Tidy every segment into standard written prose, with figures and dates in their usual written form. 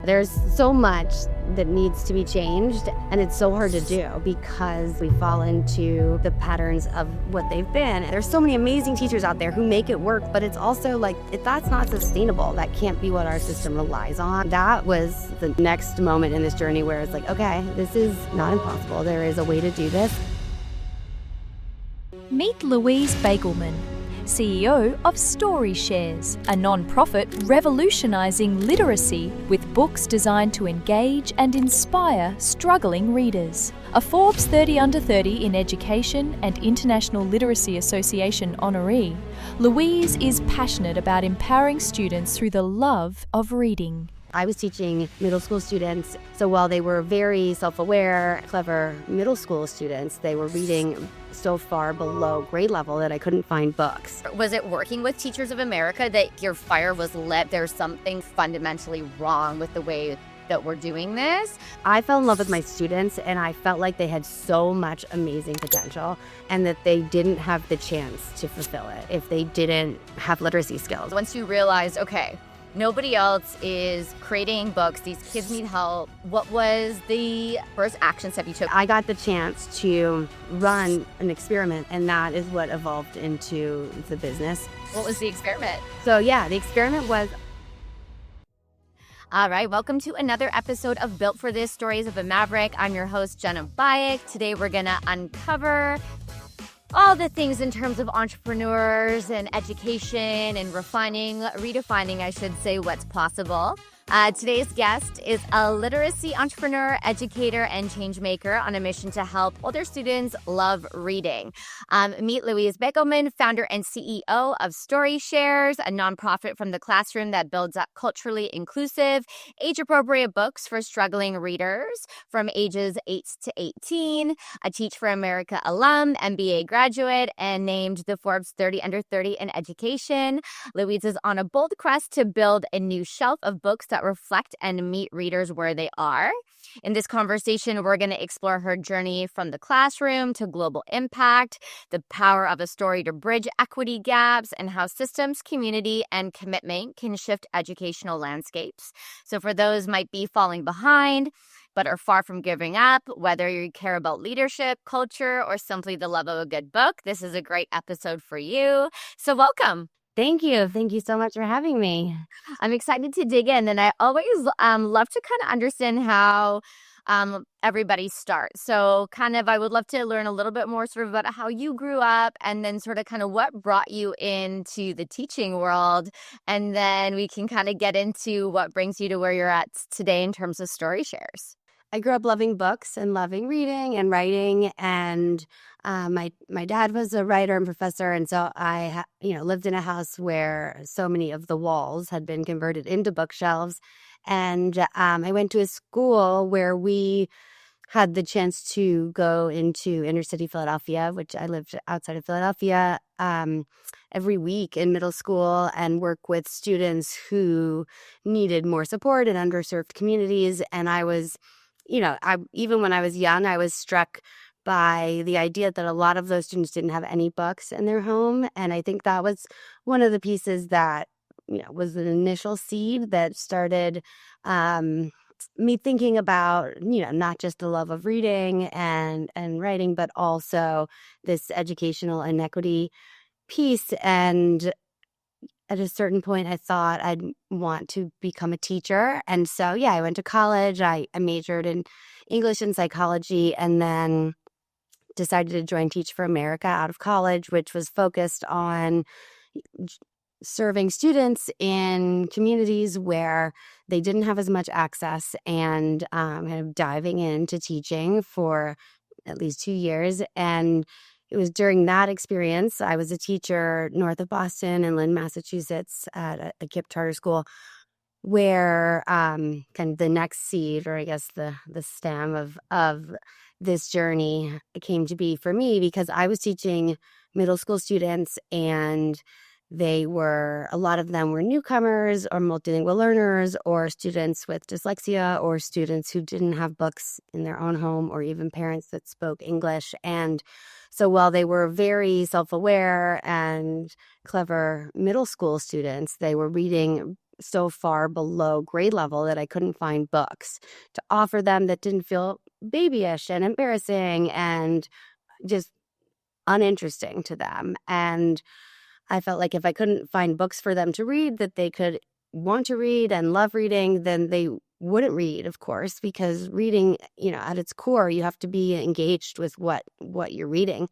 There's so much that needs to be changed, and it's so hard to do because we fall into the patterns of what they've been. There's so many amazing teachers out there who make it work, but it's also like, if that's not sustainable, that can't be what our system relies on. That was the next moment in this journey where it's like, okay, this is not impossible. There is a way to do this. Meet Louise Baigelman, CEO of Storyshares, a non-profit revolutionising literacy with books designed to engage and inspire struggling readers. A Forbes 30 Under 30 in Education and International Literacy Association honoree, Louise is passionate about empowering students through the love of reading. I was teaching middle school students, so while they were very self-aware, clever middle school students, they were reading so far below grade level that I couldn't find books. Was it working with Teachers of America that your fire was lit? There's something fundamentally wrong with the way that we're doing this? I fell in love with my students, and I felt like they had so much amazing potential and that they didn't have the chance to fulfill it if they didn't have literacy skills. Once you realized, okay, nobody else is creating books, these kids need help, what was the first action step you took? I got the chance to run an experiment, and that is what evolved into the business. What was the experiment? So yeah, the experiment was... All right, welcome to another episode of Built for This, Stories of a Maverick. I'm your host, Jenna Bayuk. Today we're gonna uncover all the things in terms of entrepreneurs and education and redefining, I should say, what's possible. Today's guest is a literacy entrepreneur, educator, and change maker on a mission to help older students love reading. Meet Louise Baigelman, founder and CEO of Storyshares, a nonprofit from the classroom that builds up culturally inclusive, age-appropriate books for struggling readers from ages 8 to 18, a Teach for America alum, MBA graduate, and named the Forbes 30 Under 30 in Education. Louise is on a bold quest to build a new shelf of books that reflect and meet readers where they are. In this conversation, we're going to explore her journey from the classroom to global impact, the power of a story to bridge equity gaps, and how systems, community, and commitment can shift educational landscapes. So for those might be falling behind, but are far from giving up, whether you care about leadership, culture, or simply the love of a good book, this is a great episode for you. So welcome. Thank you. Thank you so much for having me. I'm excited to dig in, and I always love to kind of understand how everybody starts. So I would love to learn a little bit more sort of about how you grew up and then sort of kind of what brought you into the teaching world. And then we can kind of get into what brings you to where you're at today in terms of Storyshares. I grew up loving books and loving reading and writing, and my dad was a writer and professor, and so I lived in a house where so many of the walls had been converted into bookshelves. And I went to a school where we had the chance to go into inner city Philadelphia, which I lived outside of Philadelphia, every week in middle school and work with students who needed more support in underserved communities. And I was even when I was young, I was struck by the idea that a lot of those students didn't have any books in their home. And I think that was one of the pieces that, was an initial seed that started me thinking about, not just the love of reading and writing, but also this educational inequity piece. And at a certain point, I thought I'd want to become a teacher. And so, I went to college. I majored in English and psychology, and then decided to join Teach for America out of college, which was focused on serving students in communities where they didn't have as much access, and kind of diving into teaching for at least 2 years. And it was during that experience, I was a teacher north of Boston in Lynn, Massachusetts at a KIPP charter school, where kind of the next seed, or I guess the stem of this journey came to be for me, because I was teaching middle school students, and a lot of them were newcomers or multilingual learners or students with dyslexia or students who didn't have books in their own home or even parents that spoke English. And so while they were very self-aware and clever middle school students, they were reading so far below grade level that I couldn't find books to offer them that didn't feel babyish and embarrassing and just uninteresting to them. And I felt like if I couldn't find books for them to read that they could want to read and love reading, then they wouldn't read, of course, because reading, at its core, you have to be engaged with what you're reading.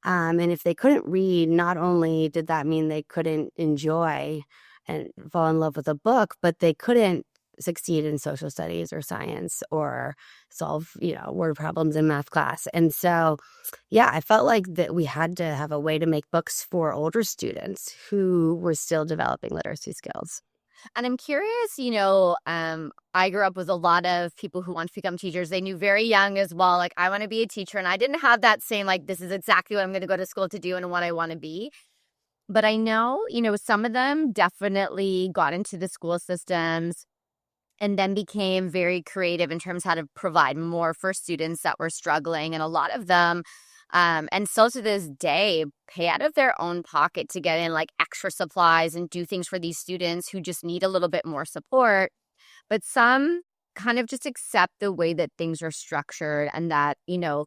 And if they couldn't read, not only did that mean they couldn't enjoy and fall in love with a book, but they couldn't succeed in social studies or science or solve, word problems in math class. And so, yeah, I felt like that we had to have a way to make books for older students who were still developing literacy skills. And I'm curious, I grew up with a lot of people who want to become teachers. They knew very young as well, like, I want to be a teacher. And I didn't have that same, like, this is exactly what I'm going to go to school to do and what I want to be. But I know, some of them definitely got into the school systems and then became very creative in terms of how to provide more for students that were struggling. And a lot of them, and still to this day, pay out of their own pocket to get in like extra supplies and do things for these students who just need a little bit more support. But some kind of just accept the way that things are structured and that,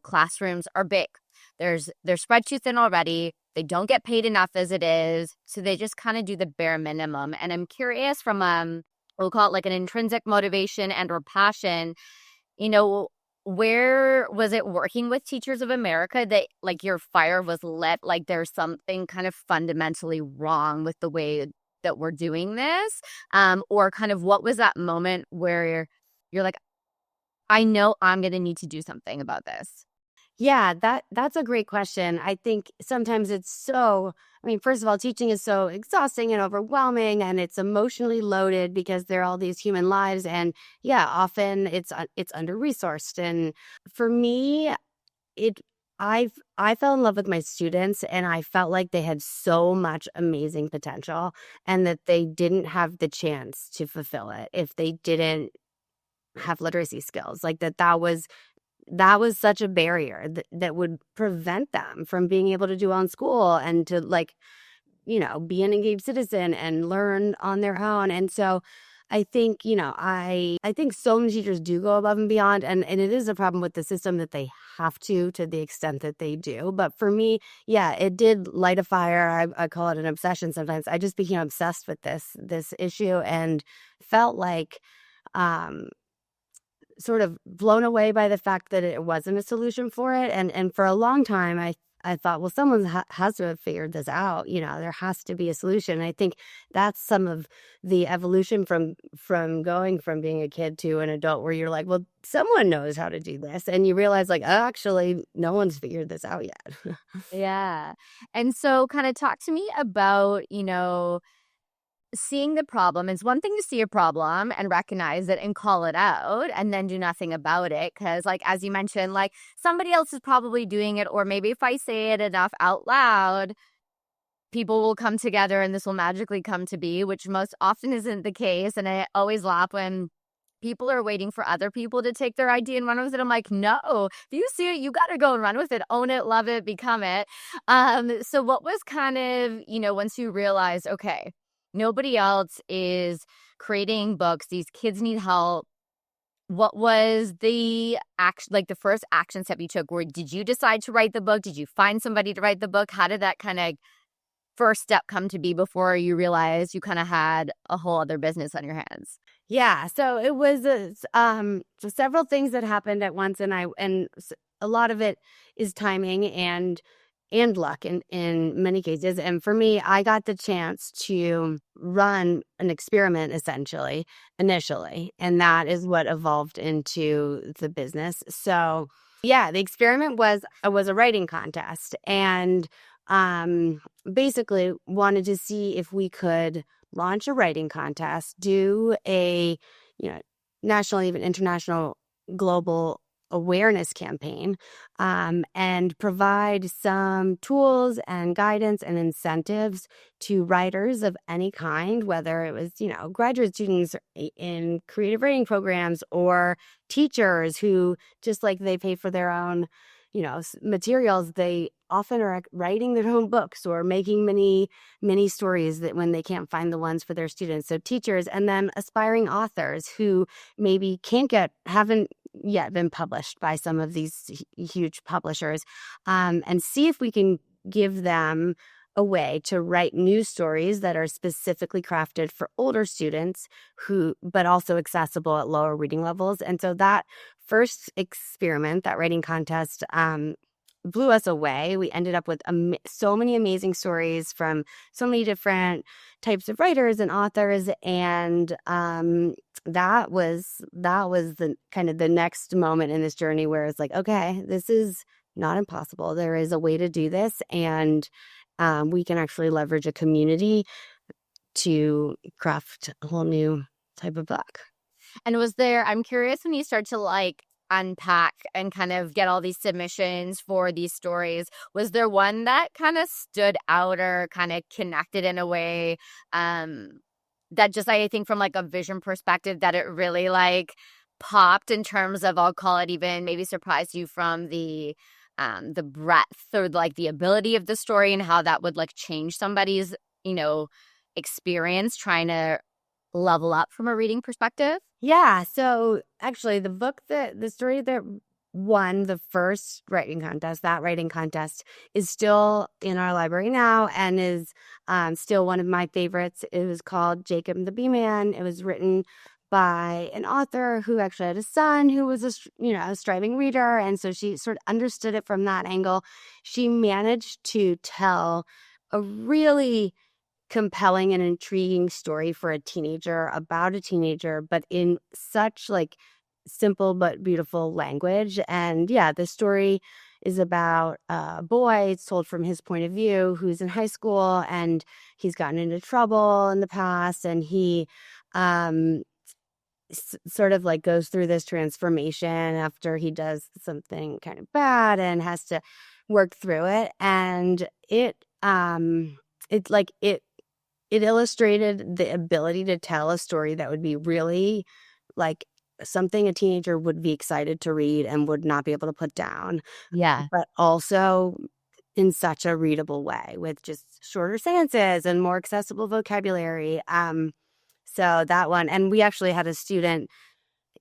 classrooms are big. They're spread too thin already. They don't get paid enough as it is. So they just kind of do the bare minimum. And I'm curious from we'll call it like an intrinsic motivation and or passion, where was it working with Teachers of America that like your fire was lit? Like there's something kind of fundamentally wrong with the way that we're doing this? Or kind of what was that moment where you're like, I know I'm going to need to do something about this? Yeah, that's a great question. I think sometimes first of all, teaching is so exhausting and overwhelming, and it's emotionally loaded because there are all these human lives. And yeah, often it's under-resourced. And for me, I fell in love with my students, and I felt like they had so much amazing potential and that they didn't have the chance to fulfill it if they didn't have literacy skills. Like that was such a barrier that would prevent them from being able to do well in school and to be an engaged citizen and learn on their own. And so I think, I think so many teachers do go above and beyond, and it is a problem with the system that they have to the extent that they do. But for me, yeah, it did light a fire. I call it an obsession sometimes. I just became obsessed with this issue and felt like sort of blown away by the fact that it wasn't a solution for it. And for a long time, I thought, well, someone has to have figured this out. There has to be a solution. And I think that's some of the evolution from going from being a kid to an adult, where you're like, well, someone knows how to do this. And you realize like, actually, no one's figured this out yet. Yeah. And so kind of talk to me about, seeing the problem. It's one thing to see a problem and recognize it and call it out and then do nothing about it. Because like, as you mentioned, like somebody else is probably doing it. Or maybe if I say it enough out loud, people will come together and this will magically come to be, which most often isn't the case. And I always laugh when people are waiting for other people to take their idea and run with it. I'm like, no, if you see it, you got to go and run with it, own it, love it, become it. So what was kind of, once you realize, okay, nobody else is creating books, these kids need help, what was the the first action step you took? Did you decide to write the book? Did you find somebody to write the book? How did that kind of first step come to be before you realized you kind of had a whole other business on your hands? Yeah, so it was several things that happened at once, and a lot of it is timing and luck in many cases. And for me, I got the chance to run an experiment essentially initially, and that is what evolved into the business. So yeah, the experiment was a writing contest, and basically wanted to see if we could launch a writing contest, do a national, even international, global awareness campaign, and provide some tools and guidance and incentives to writers of any kind, whether it was, graduate students in creative writing programs or teachers who, just like they pay for their own, materials, they often are writing their own books or making mini stories that when they can't find the ones for their students. So teachers, and then aspiring authors who maybe haven't yet been published by some of these huge publishers, and see if we can give them a way to write new stories that are specifically crafted for older students but also accessible at lower reading levels. And so that first experiment, that writing contest, blew us away. We ended up with so many amazing stories from so many different types of writers and authors, and that was the kind of the next moment in this journey where it's like, okay, this is not impossible. There is a way to do this, and we can actually leverage a community to craft a whole new type of book. And I'm curious, when you start to unpack and kind of get all these submissions for these stories, was there one that kind of stood out or kind of connected in a way that just, I think from a vision perspective, that it really popped in terms of, I'll call it, even maybe surprised you from the breadth or the ability of the story and how that would change somebody's experience trying to level up from a reading perspective? Yeah. So actually the story that won the first writing contest is still in our library now and is still one of my favorites. It was called Jacob the Bee Man. It was written by an author who actually had a son who was a striving reader, and so she sort of understood it from that angle. She managed to tell a really compelling and intriguing story for a teenager, about a teenager, but in such simple but beautiful language. And yeah, the story is about a boy. It's told from his point of view, who's in high school, and he's gotten into trouble in the past, and he sort of goes through this transformation after he does something kind of bad and has to work through it. And it illustrated the ability to tell a story that would be really something a teenager would be excited to read and would not be able to put down. Yeah. But also in such a readable way with just shorter sentences and more accessible vocabulary. So that one, and we actually had a student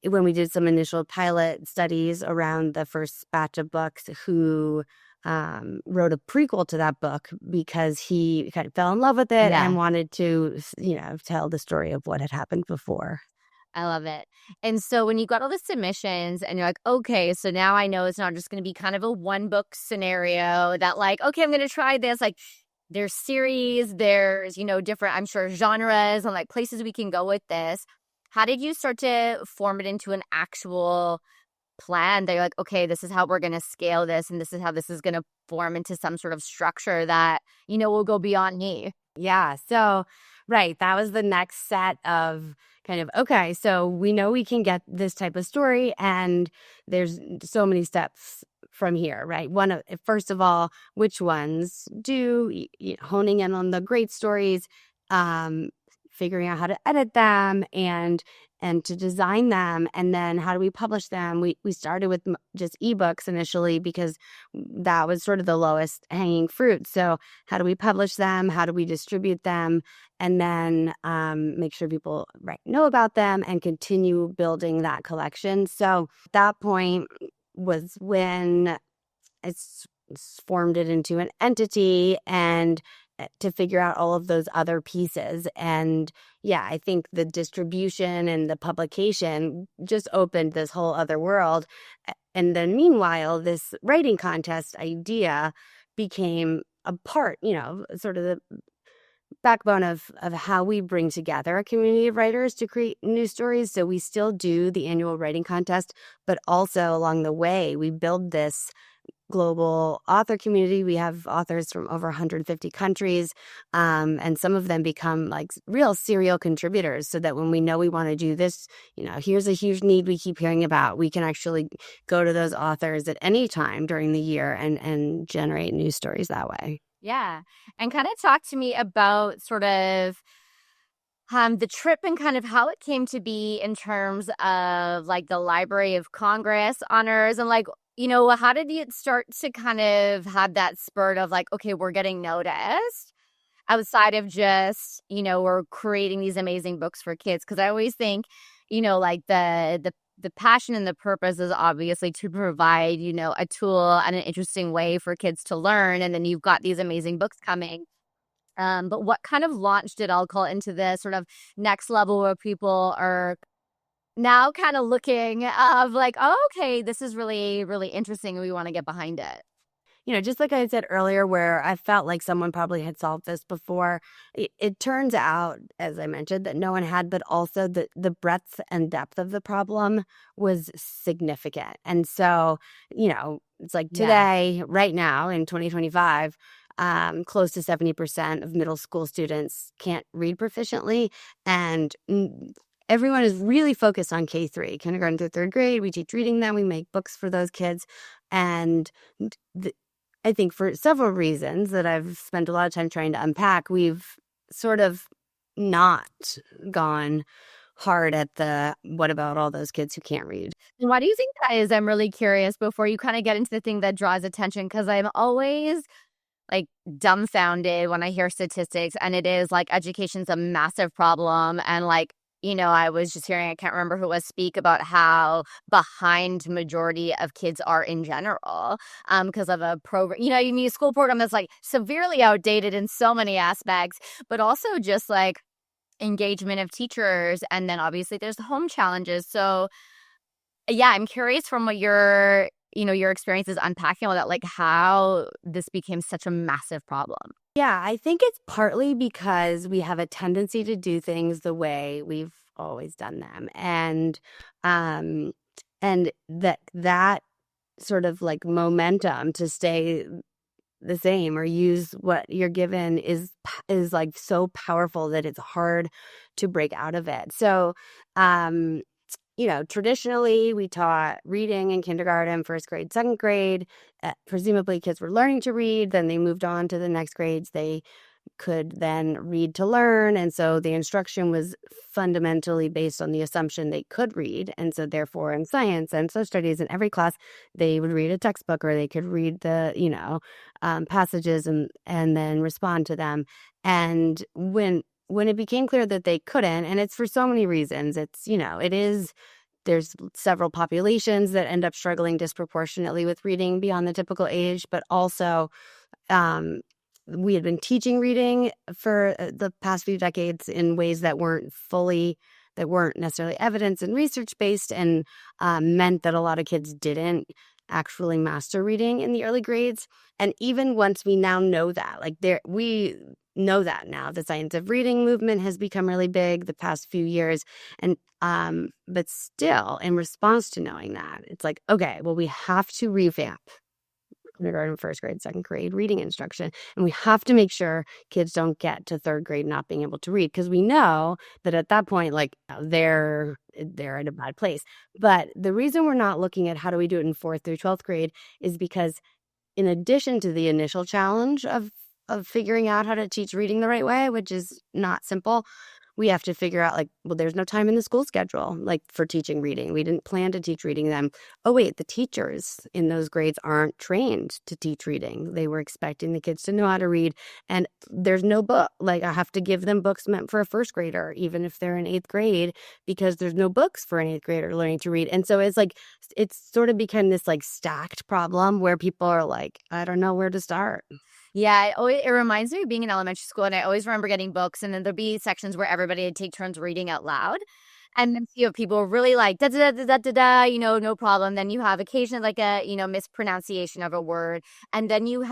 when we did some initial pilot studies around the first batch of books who wrote a prequel to that book because he kind of fell in love with it and wanted to, tell the story of what had happened before. I love it. And so when you got all the submissions and you're like, okay, so now I know it's not just going to be kind of a one book scenario that okay, I'm going to try this. There's series, there's, different, I'm sure, genres and places we can go with this. How did you start to form it into an actual plan that you're okay, this is how we're going to scale this, and this is how this is going to form into some sort of structure that, will go beyond me? Yeah. So, right. That was the next set of kind of, okay, so we know we can get this type of story, and there's so many steps from here, right? First of all, which ones honing in on the great stories, figuring out how to edit them and to design them, and then how do we publish them? We started with just ebooks initially because that was sort of the lowest hanging fruit. So how do we publish them? How do we distribute them? And then make sure people know about them and continue building that collection. So that point was when it's formed it into an entity and to figure out all of those other pieces. And yeah, I think the distribution and the publication just opened this whole other world. And then meanwhile, this writing contest idea became a part, sort of the backbone of how we bring together a community of writers to create new stories. So we still do the annual writing contest, but also along the way, we build this global author community. We have authors from over 150 countries, and some of them become real serial contributors, so that when we know we want to do this, here's a huge need we keep hearing about, we can actually go to those authors at any time during the year and generate new stories that way. Yeah. And kind of talk to me about sort of the trip and kind of how it came to be in terms of the Library of Congress honors and how did you start to kind of have that spurt of like, okay, we're getting noticed outside of just, we're creating these amazing books for kids? Because I always think, like the passion and the purpose is obviously to provide, a tool and an interesting way for kids to learn. And then you've got these amazing books coming. But what kind of launched it, I'll call it, into the sort of next level where people are now kind of looking of like, oh, okay, this is really, really interesting. We want to get behind it. Just like I said earlier, where I felt like someone probably had solved this before, it turns out, as I mentioned, that no one had, but also the breadth and depth of the problem was significant. And so, it's like today, right now in 2025, close to 70% of middle school students can't read proficiently. And everyone is really focused on K-3, kindergarten through third grade. We teach reading them. We make books for those kids. And I think for several reasons that I've spent a lot of time trying to unpack, we've sort of not gone hard at the what about all those kids who can't read. And why do you think that is? I'm really curious before you kind of get into the thing that draws attention, because I'm always like dumbfounded when I hear statistics, and it is like education's a massive problem. And like, I was just hearing, I can't remember who it was, speak about how behind majority of kids are in general because of a program, you need a school program that's like severely outdated in so many aspects, but also just like engagement of teachers. And then obviously there's the home challenges. So yeah, I'm curious from what your experience is unpacking all that, like how this became such a massive problem. Yeah, I think it's partly because we have a tendency to do things the way we've always done them. And that sort of like momentum to stay the same or use what you're given is like so powerful that it's hard to break out of it. So, traditionally we taught reading in kindergarten, first grade, second grade. Presumably kids were learning to read. Then they moved on to the next grades. They could then read to learn. And so the instruction was fundamentally based on the assumption they could read. And so therefore in science and social studies in every class, they would read a textbook or they could read the, passages and then respond to them. And when it became clear that they couldn't, and it's for so many reasons, there's several populations that end up struggling disproportionately with reading beyond the typical age, but also we had been teaching reading for the past few decades in ways that weren't necessarily evidence and research based, and meant that a lot of kids didn't actually master reading in the early grades. And even once we now know that, we know that now the science of reading movement has become really big the past few years. And but still, in response to knowing that, it's like, okay, well, we have to revamp kindergarten, first grade, second grade reading instruction. And we have to make sure kids don't get to third grade not being able to read, because we know that at that point, they're in a bad place. But the reason we're not looking at how do we do it in 4th through 12th grade is because in addition to the initial challenge of figuring out how to teach reading the right way, which is not simple, we have to figure out, there's no time in the school schedule, for teaching reading. We didn't plan to teach reading them. Oh, wait, the teachers in those grades aren't trained to teach reading. They were expecting the kids to know how to read. And there's no book. I have to give them books meant for a first grader, even if they're in 8th grade, because there's no books for an 8th grader learning to read. And so it's sort of become this stacked problem where people are like, I don't know where to start. Yeah, it reminds me of being in elementary school, and I always remember getting books, and then there'd be sections where everybody would take turns reading out loud. And then you have people really like da da da da da da, no problem. Then you have occasionally a mispronunciation of a word, and then you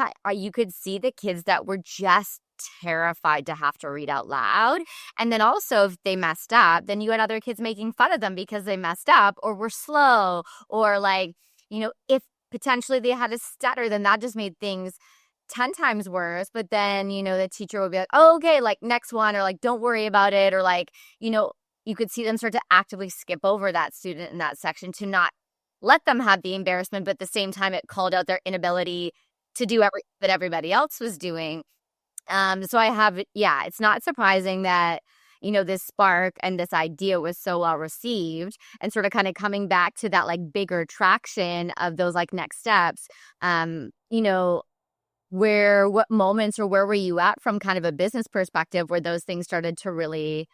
could see the kids that were just terrified to have to read out loud. And then also if they messed up, then you had other kids making fun of them because they messed up or were slow, or if potentially they had a stutter, then that just made things 10 times worse. But then, the teacher would be like, oh, okay, next one, or don't worry about it. Or you could see them start to actively skip over that student in that section to not let them have the embarrassment. But at the same time, it called out their inability to do everything that everybody else was doing. So it's not surprising that, this spark and this idea was so well received, and sort of kind of coming back to that like bigger traction of those like next steps, what moments or where were you at from kind of a business perspective where those things started to really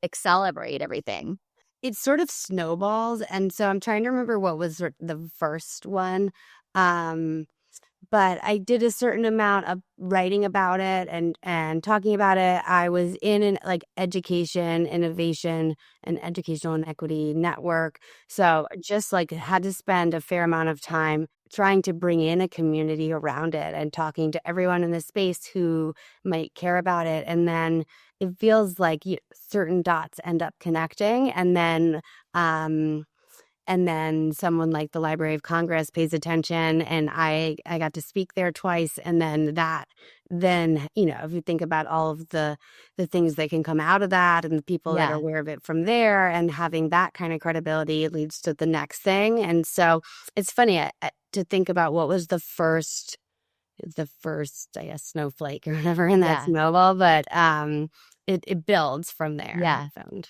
accelerate everything? It sort of snowballs. And so I'm trying to remember what was the first one. But I did a certain amount of writing about it and talking about it. I was in an like education, innovation, and educational inequity network. So just like had to spend a fair amount of time trying to bring in a community around it and talking to everyone in the space who might care about it. And then it feels like certain dots end up connecting, and then someone like the Library of Congress pays attention, and I got to speak there twice. And then if you think about all of the things that can come out of that and the people that are aware of it from there, and having that kind of credibility, it leads to the next thing. And so it's funny to think about what was the first, I guess, snowflake or whatever in that snowball, but it builds from there. Yeah. I found.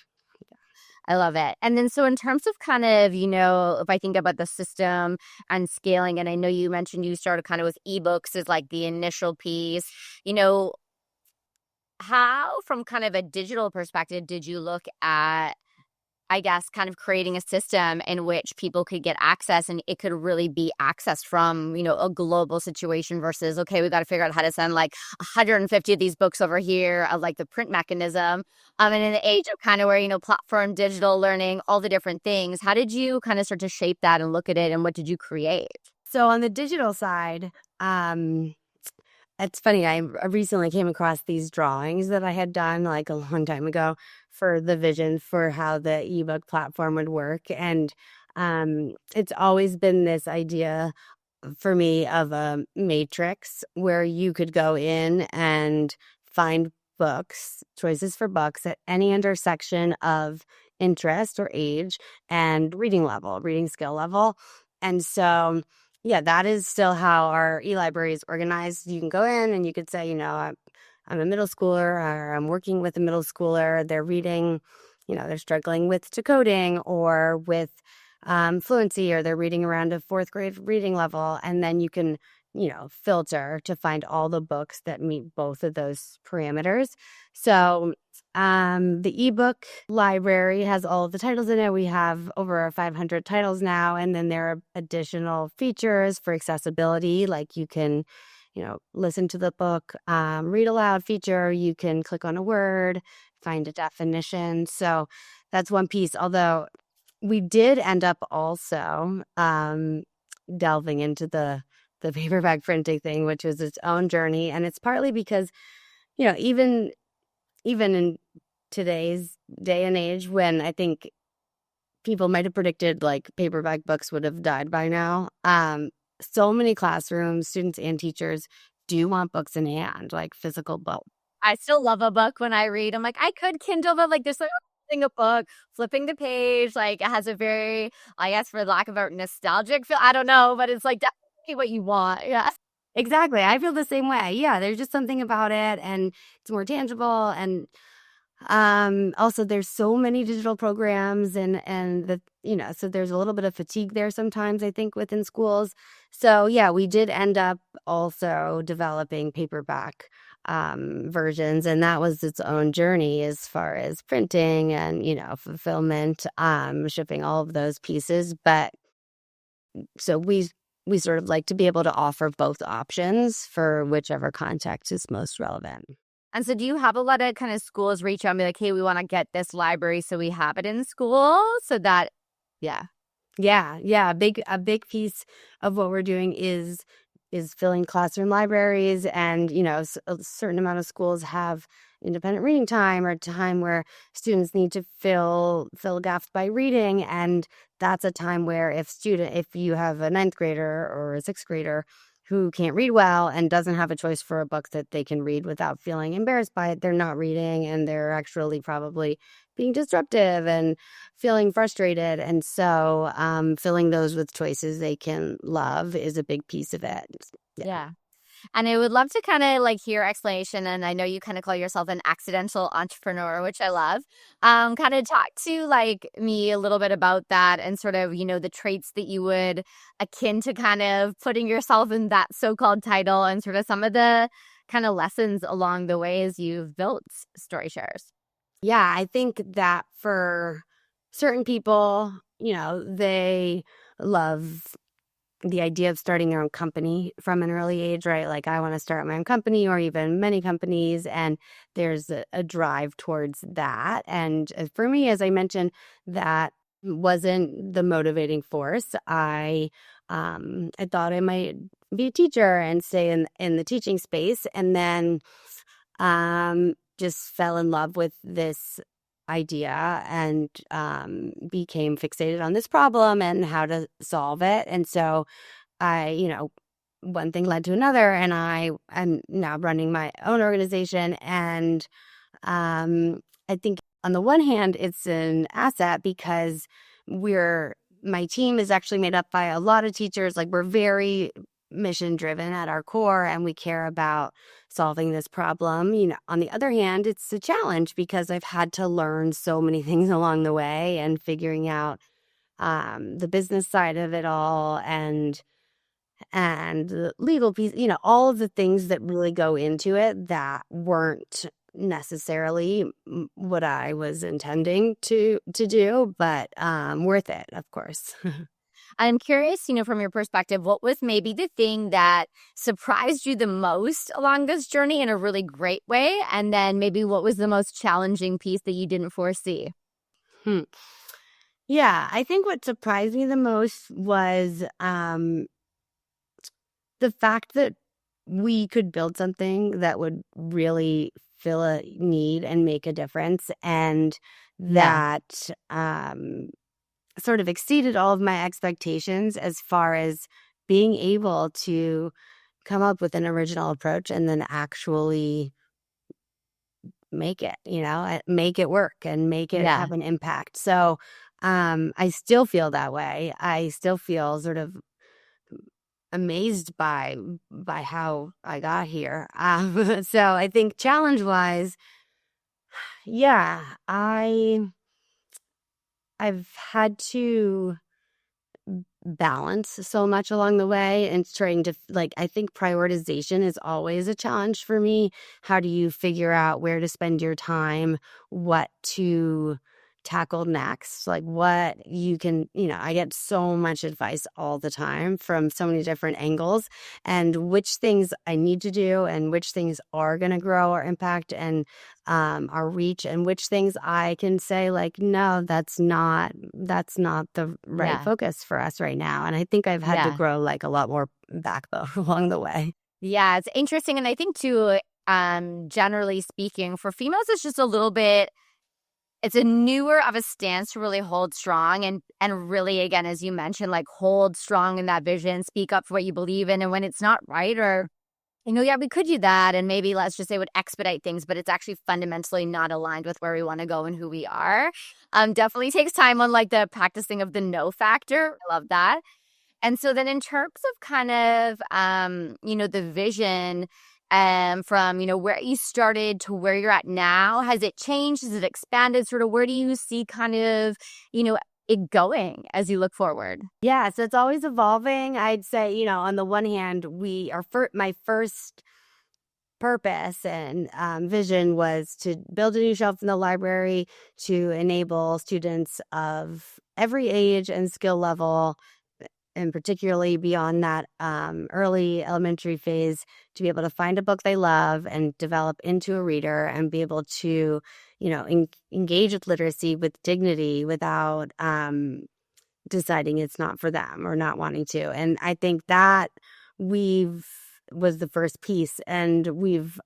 I love it. And then so in terms of kind of, if I think about the system and scaling, and I know you mentioned you started kind of with ebooks as like the initial piece, how from kind of a digital perspective did you look at, I guess, kind of creating a system in which people could get access and it could really be accessed from, a global situation versus, okay, we got to figure out how to send like 150 of these books over here of like the print mechanism. And in the age of kind of where, platform, digital learning, all the different things, how did you kind of start to shape that and look at it, and what did you create? So on the digital side, it's funny, I recently came across these drawings that I had done like a long time ago for the vision for how the ebook platform would work. And it's always been this idea for me of a matrix where you could go in and find choices for books at any intersection of interest or age and reading skill level. And so that is still how our e-library is organized. You can go in and you could say, I'm a middle schooler, or I'm working with a middle schooler. They're reading, they're struggling with decoding or with fluency, or they're reading around a fourth grade reading level. And then you can, filter to find all the books that meet both of those parameters. So the ebook library has all of the titles in it. We have over 500 titles now. And then there are additional features for accessibility, like you can listen to the book, read aloud feature. You can click on a word, find a definition. So that's one piece. Although we did end up also delving into the paperback printing thing, which was its own journey. And it's partly because, even in today's day and age, when I think people might have predicted like paperback books would have died by now, so many classrooms, students and teachers do want books in hand, like physical books. I still love a book when I read. I'm like, I could Kindle, but like there's like a book, flipping the page, like it has a very, I guess for lack of a nostalgic feel, I don't know, but it's like definitely what you want. Yeah. Exactly. I feel the same way. Yeah, there's just something about it, and it's more tangible. And also there's so many digital programs and so there's a little bit of fatigue there sometimes, I think, within schools. So we did end up also developing paperback versions, and that was its own journey as far as printing and fulfillment, shipping, all of those pieces. But so we sort of like to be able to offer both options for whichever context is most relevant. And so do you have a lot of kind of schools reach out and be like, hey, we want to get this library so we have it in school? So that, a big piece of what we're doing is filling classroom libraries. And, a certain amount of schools have independent reading time, or time where students need to fill gaps by reading. And that's a time where if you have a ninth grader or a sixth grader who can't read well and doesn't have a choice for a book that they can read without feeling embarrassed by it, they're not reading, and they're actually probably being disruptive and feeling frustrated. And so filling those with choices they can love is a big piece of it. Yeah. And I would love to kind of like hear explanation. And I know you kind of call yourself an accidental entrepreneur, which I love. Kind of talk to like me a little bit about that and sort of, the traits that you would akin to kind of putting yourself in that so-called title and sort of some of the kind of lessons along the way as you've built Storyshares. Yeah, I think that for certain people, they love the idea of starting their own company from an early age, right? Like, I want to start my own company or even many companies. And there's a drive towards that. And for me, as I mentioned, that wasn't the motivating force. I thought I might be a teacher and stay in the teaching space. And then just fell in love with this idea and became fixated on this problem and how to solve it. And so one thing led to another, and I'm now running my own organization. And I think on the one hand, it's an asset because my team is actually made up by a lot of teachers. Like, we're very mission driven at our core, and we care about solving this problem. On the other hand, it's a challenge because I've had to learn so many things along the way and figuring out the business side of it all and the legal piece, all of the things that really go into it that weren't necessarily what I was intending to do, but worth it, of course. I'm curious, from your perspective, what was maybe the thing that surprised you the most along this journey in a really great way? And then maybe what was the most challenging piece that you didn't foresee? Yeah, I think what surprised me the most was the fact that we could build something that would really fill a need and make a difference, and that sort of exceeded all of my expectations as far as being able to come up with an original approach and then actually make it, make it work and make it have an impact. So I still feel that way. I still feel sort of amazed by how I got here. So I think challenge-wise, I've had to balance so much along the way and trying to, I think prioritization is always a challenge for me. How do you figure out where to spend your time, what to tackle next, like what you can, I get so much advice all the time from so many different angles, and which things I need to do and which things are going to grow our impact and our reach, and which things I can say like, no, that's not the right focus for us right now. And I think I've had to grow like a lot more backbone along the way. Yeah, it's interesting. And I think too, generally speaking, for females, it's just a little bit, it's a newer of a stance to really hold strong and really, again, as you mentioned, like hold strong in that vision, speak up for what you believe in. And when it's not right, or, we could do that. And maybe let's just say it would expedite things, but it's actually fundamentally not aligned with where we want to go and who we are. Definitely takes time on like the practicing of the no factor. I love that. And so then in terms of kind of, the vision, from, where you started to where you're at now, has it changed? Has it expanded? Sort of where do you see kind of, it going as you look forward? Yeah, so it's always evolving. I'd say, on the one hand, my first purpose and vision was to build a new shelf in the library to enable students of every age and skill level, and particularly beyond that early elementary phase, to be able to find a book they love and develop into a reader and be able to, engage with literacy with dignity without deciding it's not for them or not wanting to. And I think that was the first piece, and we've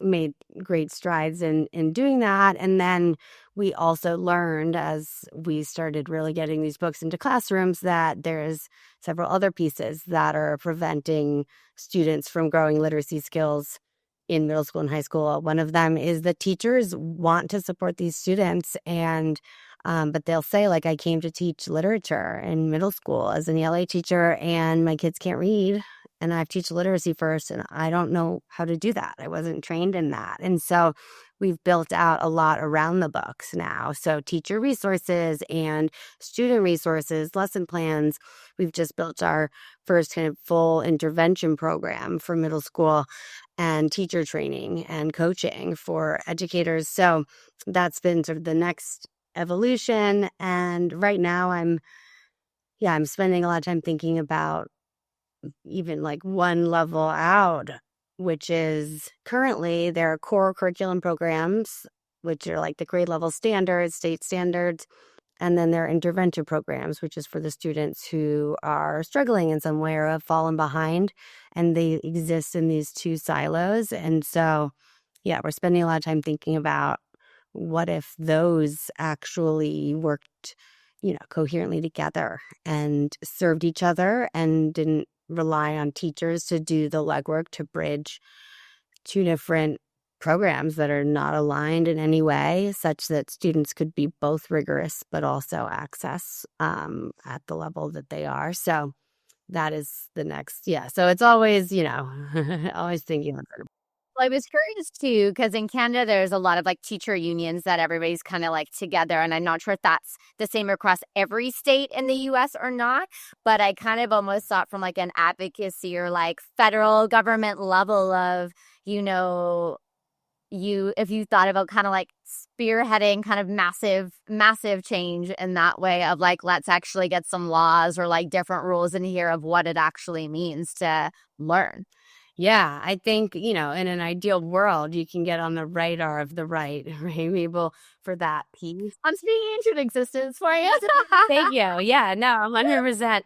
made great strides in doing that. And then we also learned, as we started really getting these books into classrooms, that there's several other pieces that are preventing students from growing literacy skills in middle school and high school. One of them is that teachers want to support these students, and but they'll say, like, I came to teach literature in middle school as an ELA teacher and my kids can't read. and I have to teach literacy first, and I don't know how to do that. I wasn't trained in that. And so we've built out a lot around the books now. So teacher resources and student resources, lesson plans. We've just built our first kind of full intervention program for middle school, and teacher training and coaching for educators. So that's been sort of the next evolution. And right now I'm spending a lot of time thinking about even like one level out, which is currently there are core curriculum programs, which are like the grade level standards, state standards. And then there are intervention programs, which is for the students who are struggling in some way or have fallen behind. And they exist in these two silos. And so, yeah, we're spending a lot of time thinking about what if those actually worked, coherently together and served each other and didn't rely on teachers to do the legwork to bridge two different programs that are not aligned in any way, such that students could be both rigorous but also access at the level that they are. So that is the next, So it's always, always thinking about it. Well, I was curious too, because in Canada, there's a lot of like teacher unions that everybody's kind of like together. And I'm not sure if that's the same across every state in the US or not. But I kind of almost thought from like an advocacy or like federal government level of, if you thought about kind of like spearheading kind of massive change in that way of like, let's actually get some laws or like different rules in here of what it actually means to learn. Yeah, I think, in an ideal world, you can get on the radar of the right, Mabel, for that piece. I'm speaking into existence for you. Thank you. Yeah, no, 100%.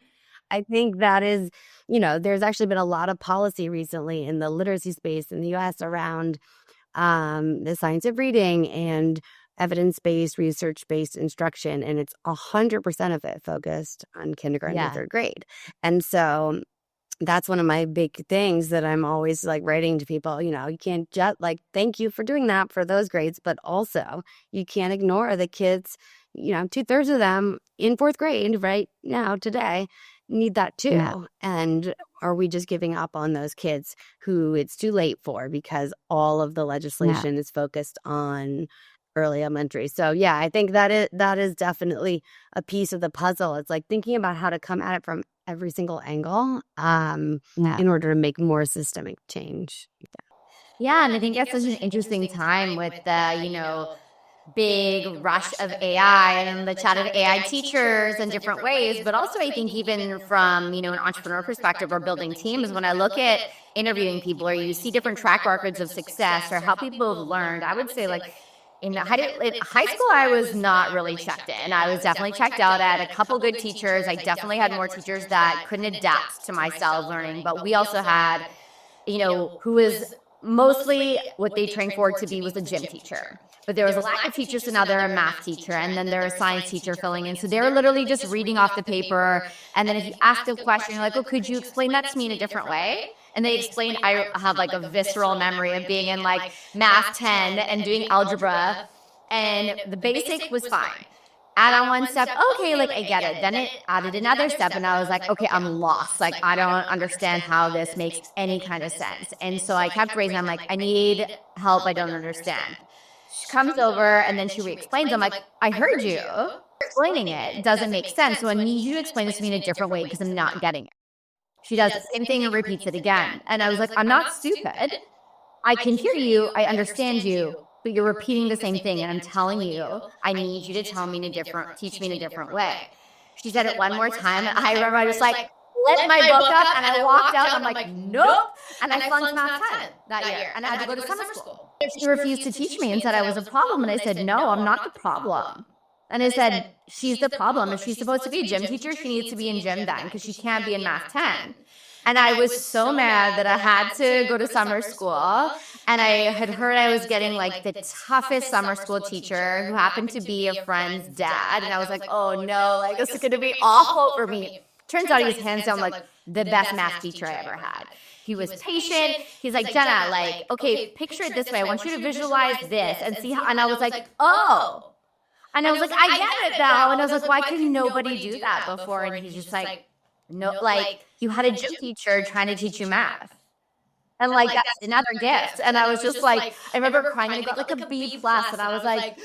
I think that is, there's actually been a lot of policy recently in the literacy space in the U.S. around the science of reading and evidence-based, research-based instruction. And it's 100% of it focused on kindergarten and third grade. And so that's one of my big things that I'm always like writing to people, you can't just like, thank you for doing that for those grades, but also you can't ignore the kids, 2/3 of them in fourth grade right now today need that too. Yeah. And are we just giving up on those kids who it's too late for because all of the legislation is focused on early elementary? So yeah, I think that is definitely a piece of the puzzle. It's like thinking about how to come at it from every single angle in order to make more systemic change. Yeah, and I think that's such an interesting time with the, big rush of AI and the chat of AI teachers in different ways. But also I think even from, an entrepreneur perspective or building teams, when I look at interviewing people or you see different track records of success or how people have learned, I would say like in high school, I was not really checked in. I was definitely checked out. I had a couple good teachers. I definitely had more teachers that couldn't adapt to my style of learning. But we also had, who was mostly what they trained for to be was a gym teacher. But there was a lack of teachers, so now they're a math teacher, and then they're a science teacher filling in. So they were literally just reading off the paper. And then if you ask a question, you're like, oh, could you explain that to me in a different way? And they explained, I have like a visceral memory of being in like math 10 and doing algebra. And the basic was fine. Add on one step, okay, like I get it. Then it added another step and I was like, okay, I'm lost. Like I don't understand how this makes any kind of sense. And so I kept raising, I'm like, I need help, I don't understand. She comes over and then she re-explains. I'm like, I heard you explaining it. It doesn't make sense. So I need you to explain this to me in a different way because I'm not getting it. She does the same thing and repeats it again. And I was like, I'm not stupid. I can hear you. I understand you. But you're repeating the same thing. And I'm telling you, I need you to teach me in a different way. She said it one more time. And I remember I was like, lit my book up and I walked out. And I'm like, nope. And I flunked math 10 that year. And I had to go to summer school. She refused to teach me and said I was a problem. And I said, no, I'm not the problem. And I said, she's the problem. If she's supposed to be a gym teacher, she needs to be in gym then because she can't be in math 10. And I was so mad that I had to go to summer school. And I had heard I was getting like the toughest summer school teacher who happened to be a friend's dad. And I was like, oh no, like this is going to be awful for me. Turns out he was hands down like the best math teacher I ever had. He was patient. He's like, Jenna, like, okay, picture it this way. I want you to visualize this and see how, and I was like, oh. And I was like, I get it now. And I was like, why could nobody do that before? And he's just like, no, like you had a gym teacher trying to teach you math. And like that's another gift. And I was just like, I remember crying and I got like a B plus, and I was like, look at me.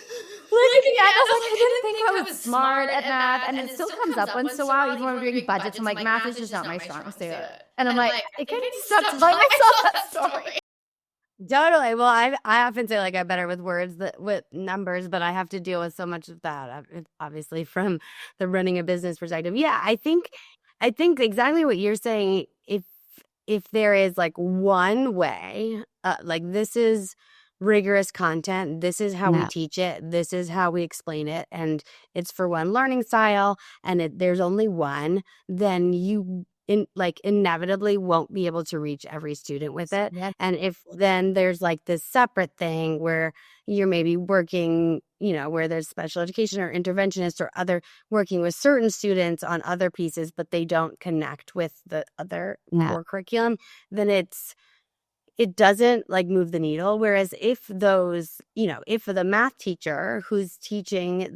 I was like, I didn't think I was smart at math. And it still comes up once in a while, even when we're doing budgets. I'm like, math is just not my strong suit. And I'm like, I kind of need to stop telling myself that story. Totally. Well, I often say like I'm better with words with numbers, but I have to deal with so much of that, obviously from the running a business perspective. Yeah, I think exactly what you're saying. If there is like one way, like this is rigorous content, this is how we teach it, this is how we explain it, and it's for one learning style, and there's only one, then you inevitably won't be able to reach every student with it. Yes. And if then there's like this separate thing where you're maybe working, where there's special education or interventionists or other working with certain students on other pieces, but they don't connect with the other core curriculum, then it doesn't like move the needle. Whereas if if the math teacher who's teaching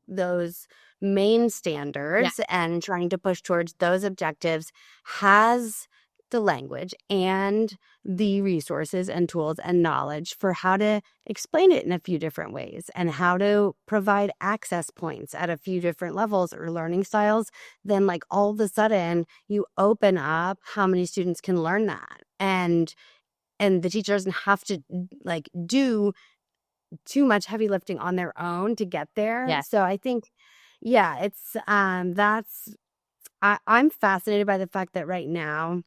those main standards and trying to push towards those objectives has the language and the resources and tools and knowledge for how to explain it in a few different ways and how to provide access points at a few different levels or learning styles, then like all of a sudden you open up how many students can learn that. And the teacher doesn't have to like do too much heavy lifting on their own to get there. Yeah. So I think, it's I'm fascinated by the fact that right now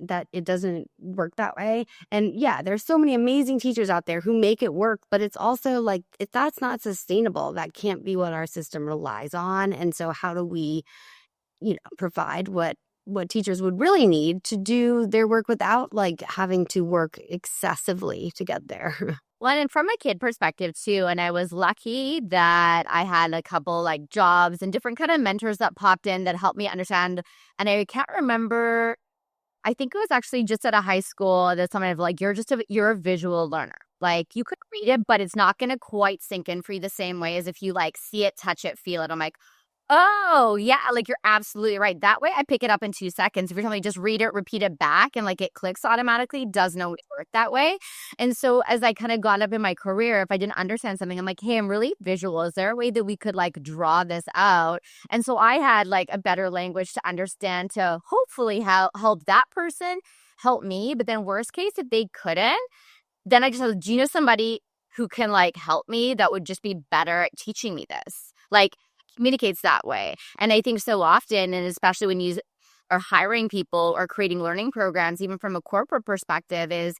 that it doesn't work that way. And there's so many amazing teachers out there who make it work, but it's also like, if that's not sustainable, that can't be what our system relies on. And so how do we, provide what teachers would really need to do their work without like having to work excessively to get there? Well, and from a kid perspective too, and I was lucky that I had a couple like jobs and different kind of mentors that popped in that helped me understand. And I can't remember, I think it was actually just at a high school that someone of like, you're a visual learner. Like you could read it, but it's not going to quite sink in for you the same way as if you like see it, touch it, feel it. I'm like, oh, yeah, like you're absolutely right. That way I pick it up in 2 seconds. If you're telling me just read it, repeat it back, and like it clicks automatically, does not work that way. And so as I kind of gone up in my career, if I didn't understand something, I'm like, hey, I'm really visual. Is there a way that we could like draw this out? And so I had like a better language to understand to hopefully help that person help me. But then worst case, if they couldn't, then I just said, do you know somebody who can like help me that would just be better at teaching me this? Like communicates that way. And I think so often, and especially when you are hiring people or creating learning programs, even from a corporate perspective, is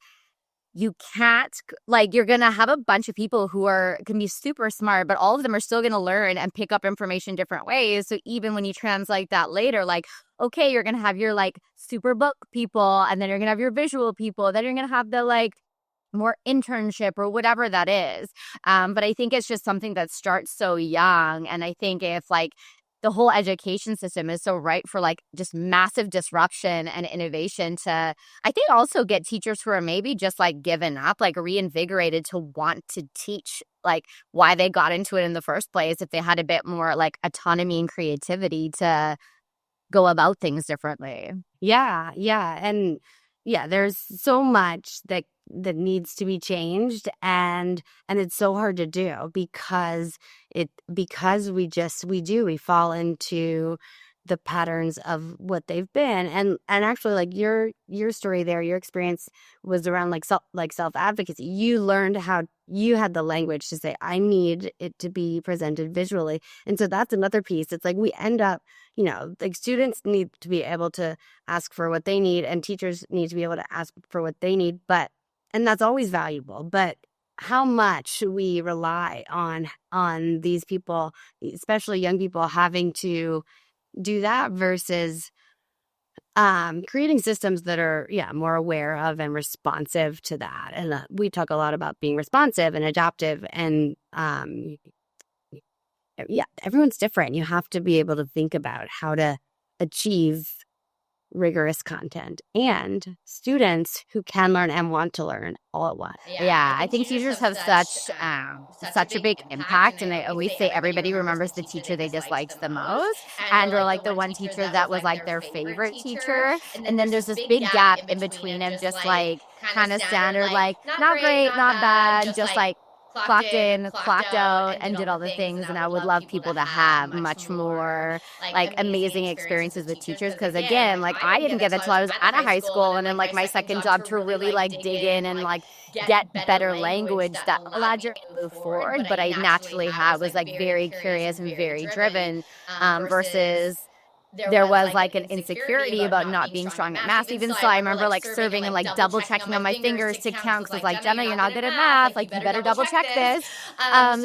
you can't, like, you're going to have a bunch of people who can be super smart, but all of them are still going to learn and pick up information different ways. So even when you translate that later, like, okay, you're going to have your like super book people, and then you're going to have your visual people, then you're going to have the like more internship or whatever that is. But I think it's just something that starts so young. And I think if like the whole education system is so ripe for like just massive disruption and innovation to, I think, also get teachers who are maybe just like given up, like reinvigorated to want to teach, like why they got into it in the first place, if they had a bit more like autonomy and creativity to go about things differently. Yeah. And there's so much that needs to be changed, and it's so hard to do because we fall into the patterns of what they've been. And actually, like your story there, your experience was around like self advocacy. You learned how you had the language to say, I need it to be presented visually. And so that's another piece. It's like we end up, like students need to be able to ask for what they need, and teachers need to be able to ask for what they need. And that's always valuable. But how much should we rely on these people, especially young people, having to do that versus creating systems that are more aware of and responsive to that? And we talk a lot about being responsive and adaptive, and everyone's different. You have to be able to think about how to achieve rigorous content, and students who can learn and want to learn all at once. Yeah, I think teachers have such a big impact, and I always say everybody remembers the teacher they disliked the most, and or like the one teacher that was like their favorite teacher, and then there's this big gap in between of just like kind of standard, like not great, not bad, just like clocked in, clocked out, and did all the things. And I would love people to have much more like amazing experiences with teachers, because again, like I didn't get that till I was out of high school, and then like my second job to really like dig in and like get better language that allowed you to move forward. But I naturally was like very curious and very driven, versus there was like an insecurity about not being strong at math. Even so, I remember like serving and like double checking on my fingers to count, because it's like, Jenna, you're not good at math. Like, you better double check this.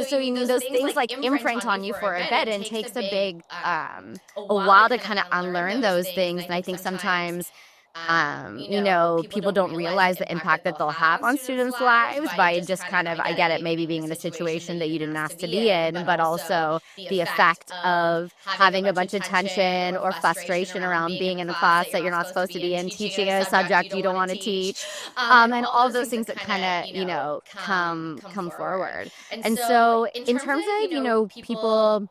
So you know, those things like imprint on you for a bit, and takes a big, a while to kind of unlearn those things. And I think sometimes, you know, people don't realize the impact that they'll have on students' lives by just kind of, I get it, maybe being in a situation that you didn't ask to be in, but also the effect of having a bunch of tension or frustration around being in a class that you're not supposed to be in, teaching a subject you don't want to teach, and all of those things that kind of, you know, come forward. And so in terms of, you know, people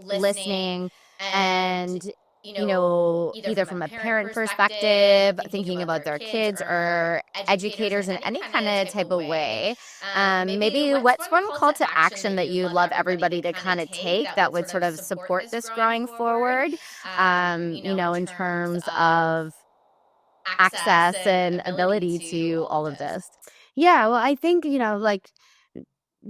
listening and, you know, either from a parent perspective, thinking about their kids, or educators in any kind of type of way, maybe what's one call to action that you love everybody to kind of take that would sort of support this growing forward, you know, in terms of access and ability to all of this? Yeah, well, I think, you know, like,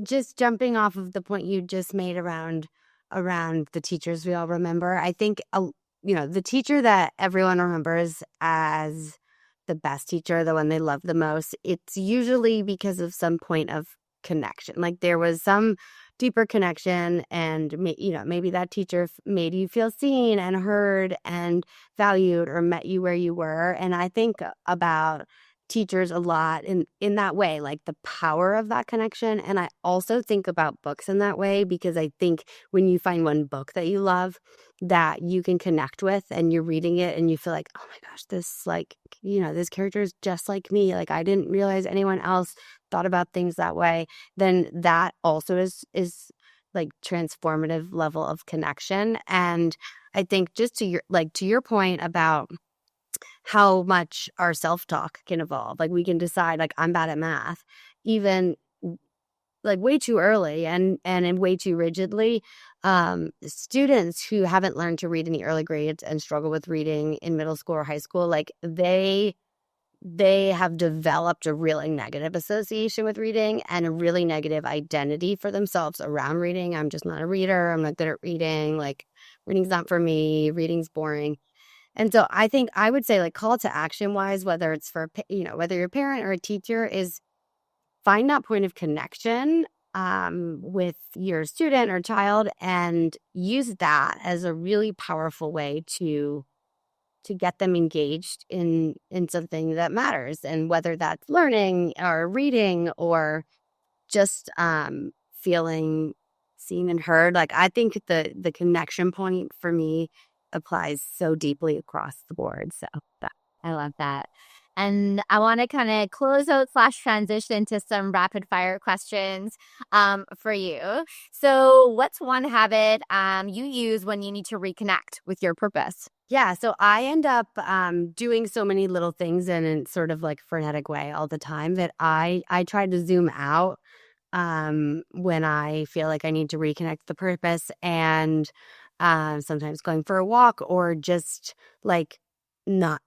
just jumping off of the point you just made around the teachers we all remember, I think, you know, the teacher that everyone remembers as the best teacher, the one they love the most, it's usually because of some point of connection. Like, there was some deeper connection, and you know, maybe that teacher made you feel seen and heard and valued, or met you where you were. And I think about teachers a lot in that way, like the power of that connection. And I also think about books in that way, because I think when you find one book that you love that you can connect with, and you're reading it and you feel like, oh my gosh, this, like, you know, this character is just like me, like I didn't realize anyone else thought about things that way, then that also is like transformative level of connection. And I think, just to your point about how much our self-talk can evolve. Like, we can decide, like, I'm bad at math, even like way too early and way too rigidly. Students who haven't learned to read in the early grades and struggle with reading in middle school or high school, like they have developed a really negative association with reading and a really negative identity for themselves around reading. I'm just not a reader. I'm not good at reading. Like, reading's not for me. Reading's boring. And so I think I would say, like, call to action wise, whether it's for, you know, whether you're a parent or a teacher, is find that point of connection with your student or child, and use that as a really powerful way to get them engaged in something that matters. And whether that's learning or reading or just feeling seen and heard, like, I think the connection point for me applies so deeply across the board. So I love that. And I want to kind of close out / transition to some rapid fire questions for you. So what's one habit you use when you need to reconnect with your purpose? yeah, so I end up doing so many little things in a sort of like frenetic way all the time that I try to zoom out when I feel like I need to reconnect the purpose, and sometimes going for a walk, or just like not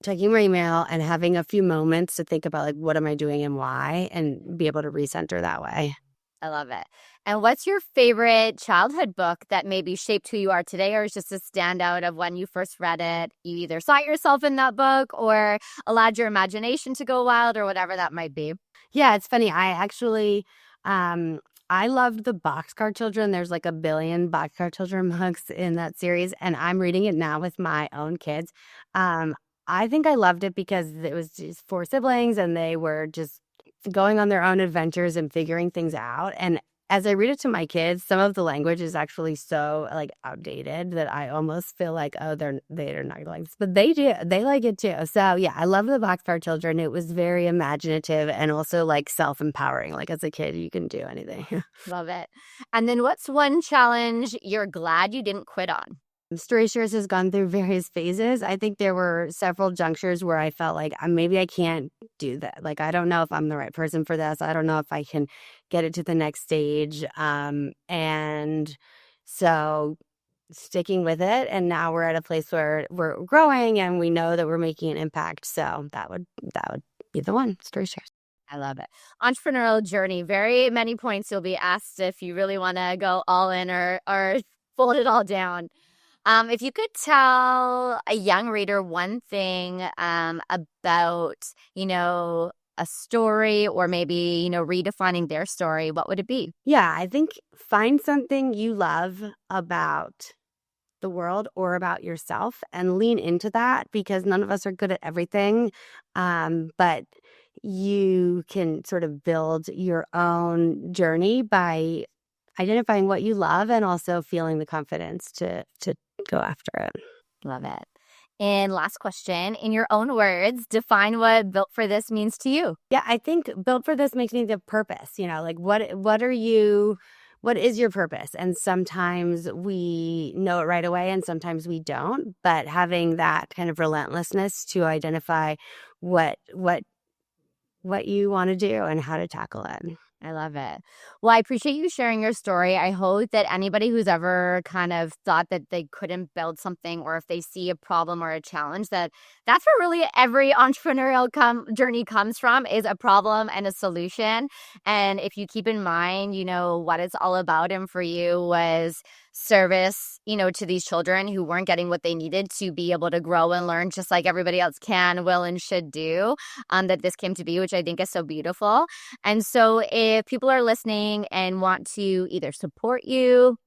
checking my email and having a few moments to think about, like, what am I doing and why, and be able to recenter that way. I love it. And what's your favorite childhood book that maybe shaped who you are today, or is just a standout of when you first read it? You either saw yourself in that book or allowed your imagination to go wild, or whatever that might be. Yeah, it's funny. I actually, I loved the Boxcar Children. There's like a billion Boxcar Children books in that series, and I'm reading it now with my own kids. I think I loved it because it was just 4 siblings, and they were just going on their own adventures and figuring things out. And as I read it to my kids, some of the language is actually so like outdated that I almost feel like, oh, they're not like this, but they do. They like it too. So yeah, I love the Box for Our Children. It was very imaginative and also like self-empowering. Like as a kid, you can do anything. Love it. And then what's one challenge you're glad you didn't quit on? Storyshares has gone through various phases. I think there were several junctures where I felt like maybe I can't do that. Like, I don't know if I'm the right person for this. I don't know if I can get it to the next stage. And so sticking with it. And now we're at a place where we're growing and we know that we're making an impact. So that would be the one, Storyshares. I love it. Entrepreneurial journey. Very many points you'll be asked if you really want to go all in or fold it all down. If you could tell a young reader one thing about, a story or maybe, redefining their story, what would it be? Yeah, I think find something you love about the world or about yourself and lean into that, because none of us are good at everything. But you can sort of build your own journey by identifying what you love and also feeling the confidence to go after it. Love it. And last question, in your own words, define what Built for This means to you. Yeah, I think Built for This makes me think of purpose. Like what is your purpose? And sometimes we know it right away and sometimes we don't, but having that kind of relentlessness to identify what you want to do and how to tackle it. I love it. Well, I appreciate you sharing your story. I hope that anybody who's ever kind of thought that they couldn't build something, or if they see a problem or a challenge, that's where really every entrepreneurial journey comes from, is a problem and a solution. And if you keep in mind, what it's all about, and for you was service, to these children who weren't getting what they needed to be able to grow and learn just like everybody else can, will, and should do, that this came to be, which I think is so beautiful. And so if people are listening and want to either support you,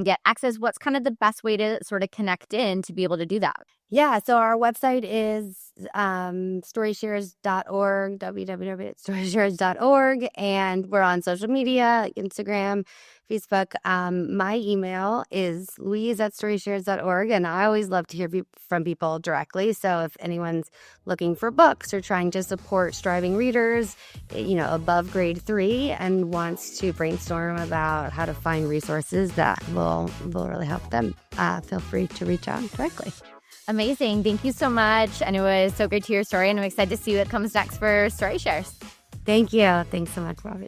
get access, what's kind of the best way to sort of connect in to be able to do that? Yeah, so our website is storyshares.org, www.storyshares.org, and we're on social media, like Instagram, Facebook. My email is louise@storyshares.org, and I always love to hear from people directly. So if anyone's looking for books or trying to support striving readers, above grade 3, and wants to brainstorm about how to find resources that will really help them, feel free to reach out directly. Amazing. Thank you so much. And it was so great to hear your story. And I'm excited to see what comes next for Storyshares. Thank you. Thanks so much, Robin.